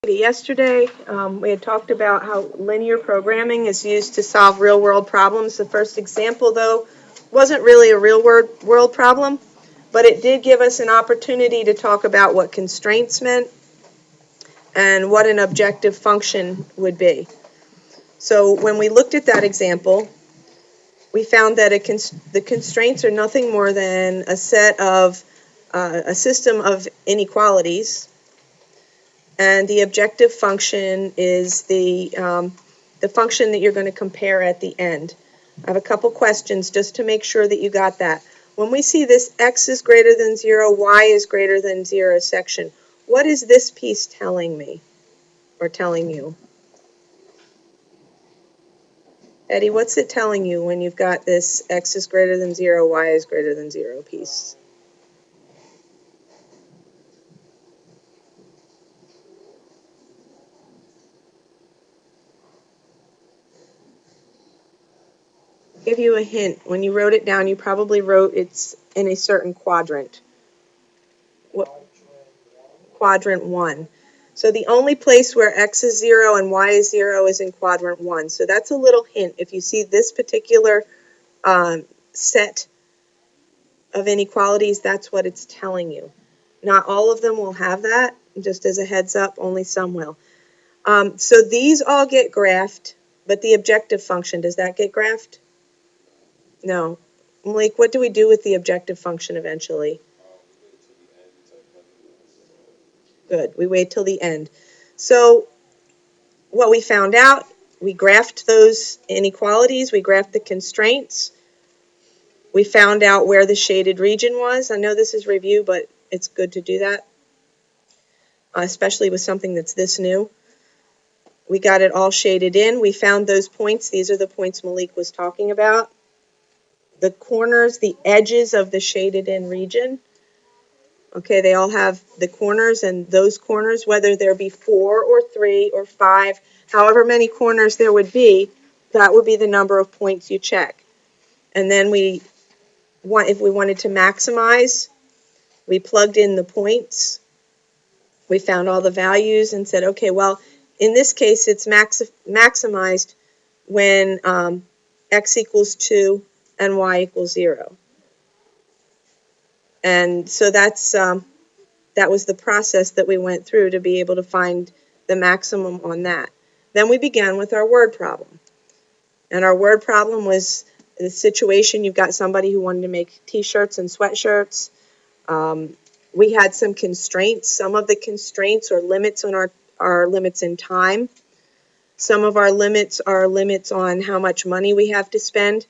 Yesterday, we had talked about how linear programming is used to solve real-world problems. The first example, though, wasn't really a real-world problem, but it did give us an opportunity to talk about what constraints meant and what an objective function would be. So when we looked at that example, we found that the constraints are nothing more than a system of inequalities, and the objective function is the function that you're going to compare at the end. I have a couple questions just to make sure that you got that. When we see this x is greater than 0, y is greater than 0 section, what is this piece telling me or telling you? Eddie, what's it telling you when you've got this x is greater than 0, y is greater than 0 piece? I'll give you a hint. When you wrote it down, you probably wrote it's in a certain quadrant. What? Quadrant 1. So the only place where x is 0 and y is 0 is in quadrant 1. So that's a little hint. If you see this particular set of inequalities, that's what it's telling you. Not all of them will have that. Just as a heads up, only some will. So these all get graphed, but the objective function, does that get graphed? No. Malik, what do we do with the objective function eventually? Good. We wait till the end. So what we found out, we graphed those inequalities, we graphed the constraints, we found out where the shaded region was. I know this is review, but it's good to do that, especially with something that's this new. We got it all shaded in. We found those points. These are the points Malik was talking about. The corners, the edges of the shaded in region. Okay, they all have the corners, and those corners, whether there be 4 or 3 or 5, however many corners there would be, that would be the number of points you check. And then if we wanted to maximize, we plugged in the points. We found all the values and said, okay, well, in this case, it's maximized when x equals 2 and y equals 0. And so that was the process that we went through to be able to find the maximum on that. Then we began with our word problem. And our word problem was the situation, you've got somebody who wanted to make t-shirts and sweatshirts. We had some constraints. Some of the constraints or limits on our limits in time. Some of our limits are limits on how much money we have to spend.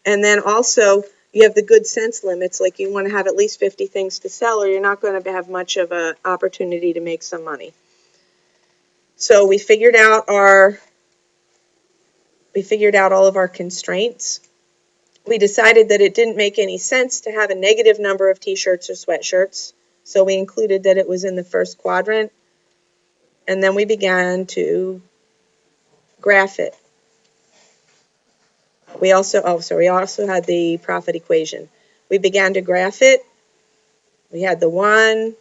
And then also, you have the good sense limits, like you want to have at least 50 things to sell, or you're not going to have much of an opportunity to make some money. So we figured out all of our constraints. We decided that it didn't make any sense to have a negative number of t-shirts or sweatshirts, so we included that it was in the first quadrant, and then we began to graph it. We also had the profit equation. We began to graph it. We had the 1,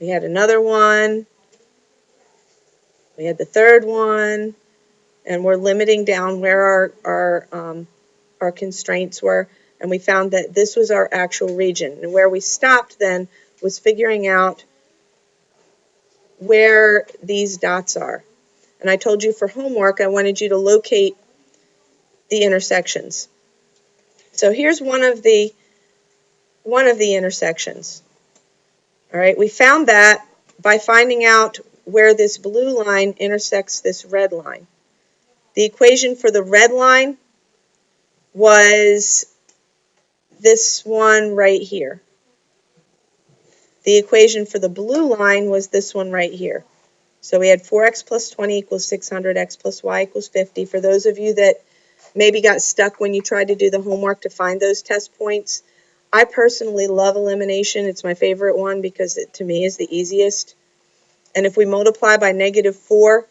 we had another 1, we had the third one, and we're limiting down where our constraints were, and we found that this was our actual region. And where we stopped then was figuring out where these dots are. And I told you for homework I wanted you to locate the intersections. So here's one of the intersections. All right, we found that by finding out where this blue line intersects this red line. The equation for the red line was this one right here. The equation for the blue line was this one right here. So we had 4x plus 20 equals 600, x plus y equals 50. For those of you that maybe got stuck when you tried to do the homework to find those test points, I personally love elimination. It's my favorite one because it, to me, is the easiest. And if we multiply by -4,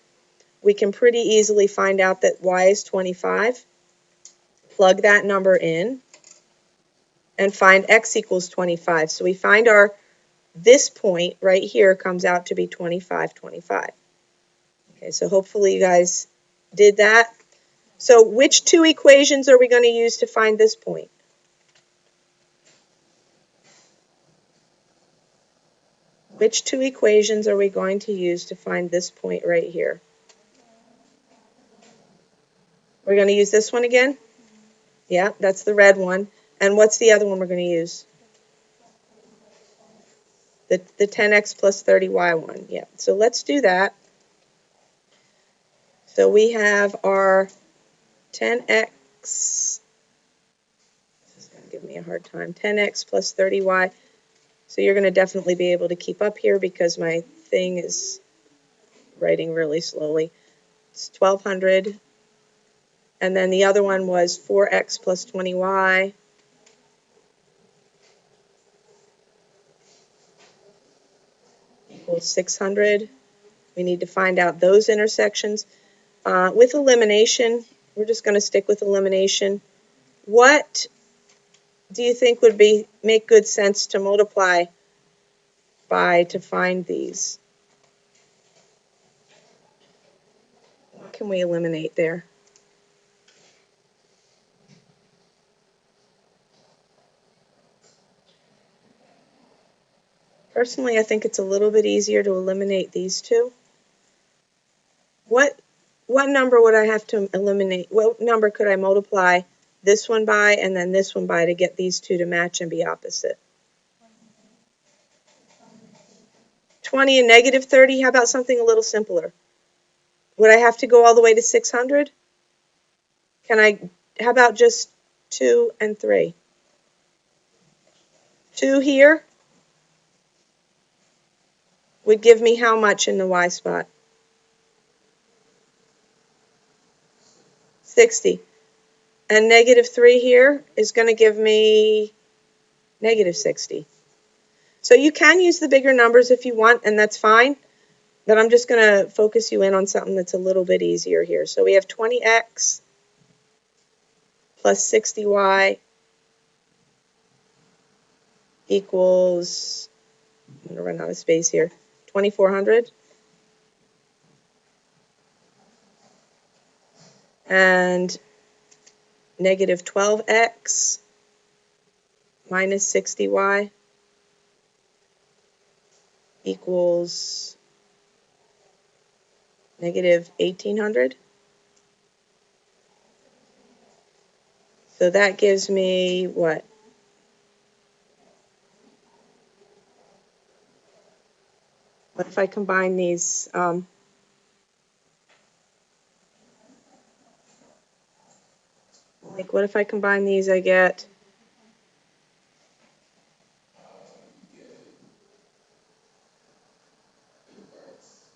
we can pretty easily find out that y is 25. Plug that number in and find x equals 25. So we find this point right here comes out to be 25, 25. Okay, so hopefully you guys did that. So which two equations are we going to use to find this point? Which two equations are we going to use to find this point right here? We're going to use this one again? Yeah, that's the red one. And what's the other one we're going to use? The 10x plus 30y one. Yeah, so let's do that. So we have our 10x, this is going to give me a hard time, 10x plus 30y. So you're going to definitely be able to keep up here because my thing is writing really slowly. It's 1200. And then the other one was 4x plus 20y equals 600. We need to find out those intersections. With elimination, we're just going to stick with elimination. What do you think would make good sense to multiply by to find these? What can we eliminate there? Personally, I think it's a little bit easier to eliminate these two. What number would I have to eliminate? What number could I multiply this one by and then this one by to get these two to match and be opposite? 20 and negative 30? How about something a little simpler? Would I have to go all the way to 600? How about just 2 and 3? 2 here would give me how much in the y spot? 60. And negative 3 here is going to give me negative 60. So you can use the bigger numbers if you want, and that's fine. But I'm just going to focus you in on something that's a little bit easier here. So we have 20x plus 60y equals, I'm going to run out of space here, 2400. And negative 12x minus 60y equals negative 1800. So that gives me what? What if I combine these? Like, what if I combine these? I get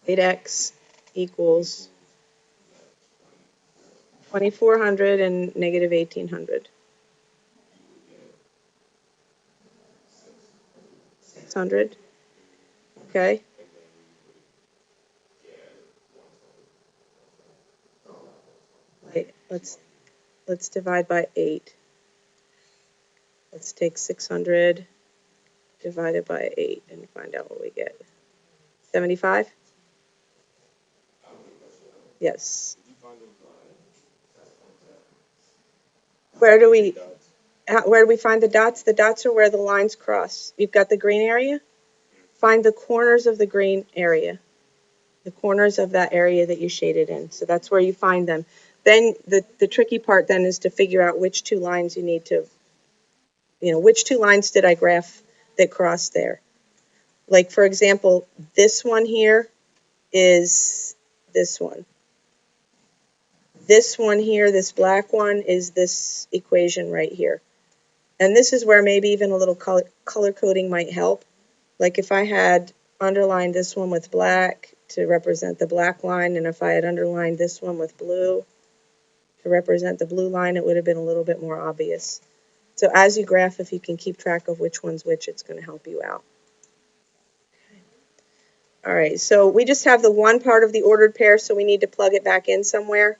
8x equals 2400 and negative 1800. 600. Okay. Wait, let's divide by 8. Let's take 600 divided by 8 and find out what we get. 75? Yes. Where do we find the dots? The dots are where the lines cross. You've got the green area. Find the corners of the green area. The corners of that area that you shaded in. So that's where you find them. Then the tricky part then is to figure out which two lines you need to, which two lines did I graph that cross there. Like, for example, this one here is this one. This one here, this black one, is this equation right here. And this is where maybe even a little color coding might help. Like if I had underlined this one with black to represent the black line, and if I had underlined this one with blue to represent the blue line, it would have been a little bit more obvious. So as you graph, if you can keep track of which one's which, it's going to help you out. All right, so we just have the one part of the ordered pair, so we need to plug it back in somewhere.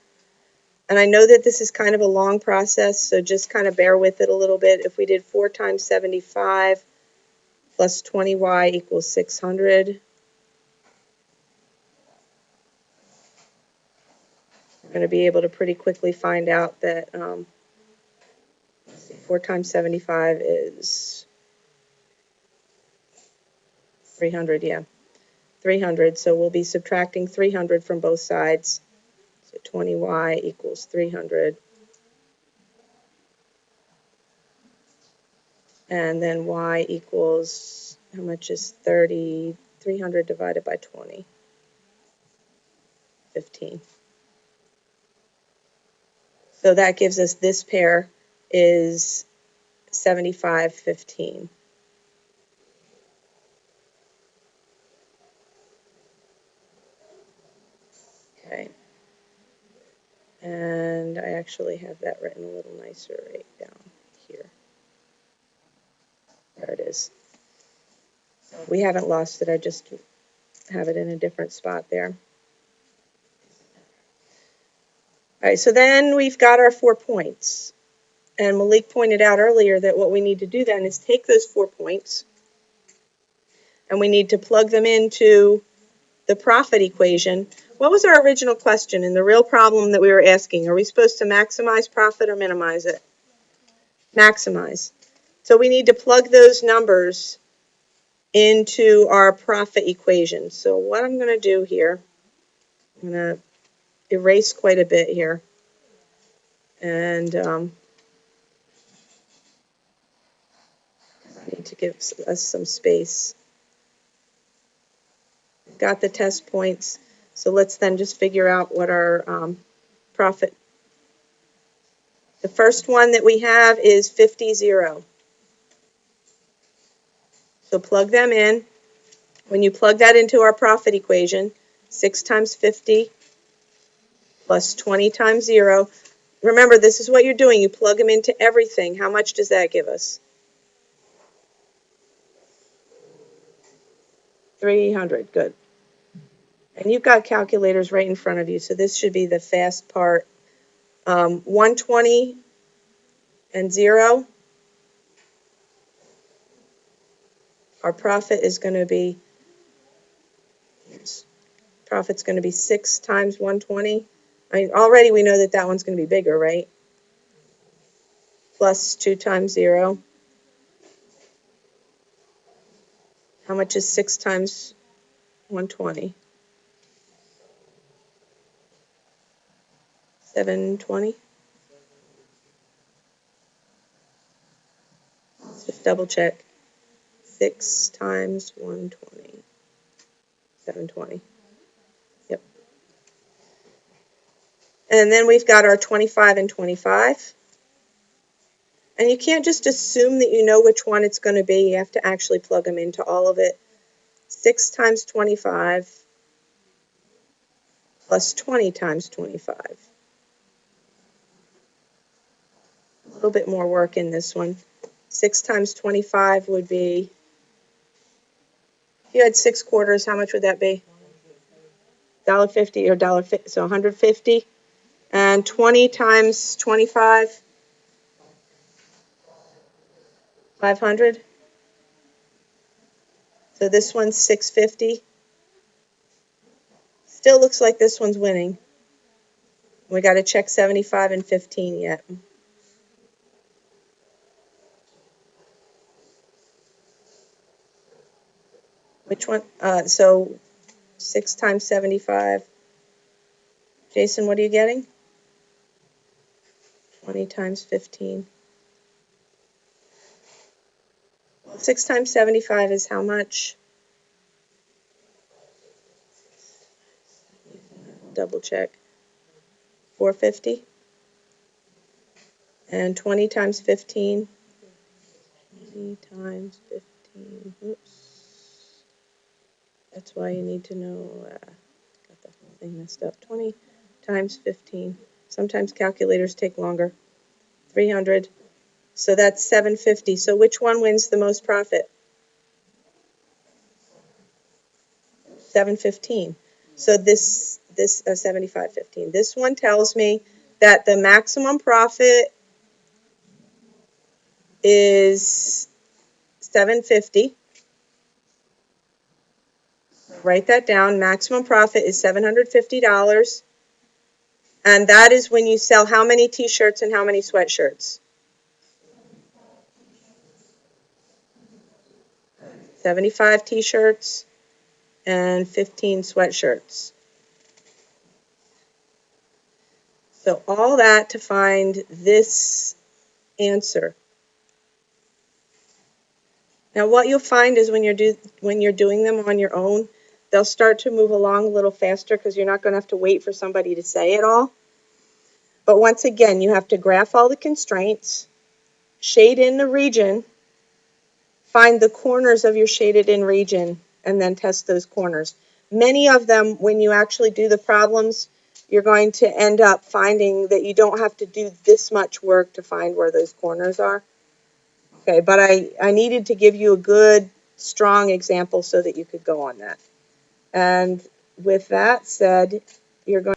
And I know that this is kind of a long process, so just kind of bear with it a little bit. If we did 4 times 75 plus 20y equals 600. going to be able to pretty quickly find out that 4 times 75 is 300, yeah. 300, so we'll be subtracting 300 from both sides. So 20y equals 300. And then y equals, how much is 30? 300 divided by 20. 15. So that gives us this pair is 75, 15. Okay. And I actually have that written a little nicer right down here. There it is. We haven't lost it, I just have it in a different spot there. All right, so then we've got our 4 points. And Malik pointed out earlier that what we need to do then is take those 4 points and we need to plug them into the profit equation. What was our original question in the real problem that we were asking? Are we supposed to maximize profit or minimize it? Maximize. So we need to plug those numbers into our profit equation. So what I'm going to do here, I'm going to erase quite a bit here. And I need to give us some space. Got the test points. So let's then just figure out what our profit. The first one that we have is 50, 0. So plug them in. When you plug that into our profit equation, 6 times 50 plus 20 times 0. Remember, this is what you're doing. You plug them into everything. How much does that give us? 300. Good. And you've got calculators right in front of you, so this should be the fast part. 120 and 0. Our profit is going to be, profit's going to be 6 times 120. I mean, already we know that that one's going to be bigger, right? Plus 2 times 0. How much is 6 times 120? 720. Let's just double check. 6 times 120. 720. Yep. And then we've got our 25 and 25. And you can't just assume that you know which one it's going to be. You have to actually plug them into all of it. 6 times 25 plus 20 times 25. A little bit more work in this one. 6 times 25 would be, if you had 6 quarters, how much would that be? $1.50 or $1.50, so 150. And 20 times 25, 500. So this one's 650. Still looks like this one's winning. We got to check 75 and 15 yet. Which one? So 6 times 75. Jason, what are you getting? 20 times 15. 6 times 75 is how much? Double check. 450. And 20 times 15. 20 times 15. Oops. That's why you need to know. Got the whole thing messed up. 20 times 15. Sometimes calculators take longer. 300. So that's 750. So which one wins the most profit? 715. So this 75.15. This one tells me that the maximum profit is 750. Write that down. Maximum profit is $750. And that is when you sell how many t-shirts and how many sweatshirts? 75 t-shirts and 15 sweatshirts. So all that to find this answer. Now what you'll find is when you're doing them on your own, they'll start to move along a little faster because you're not going to have to wait for somebody to say it all. But once again, you have to graph all the constraints, shade in the region, find the corners of your shaded in region, and then test those corners. Many of them, when you actually do the problems, you're going to end up finding that you don't have to do this much work to find where those corners are. Okay, but I needed to give you a good, strong example so that you could go on that. And with that said, you're going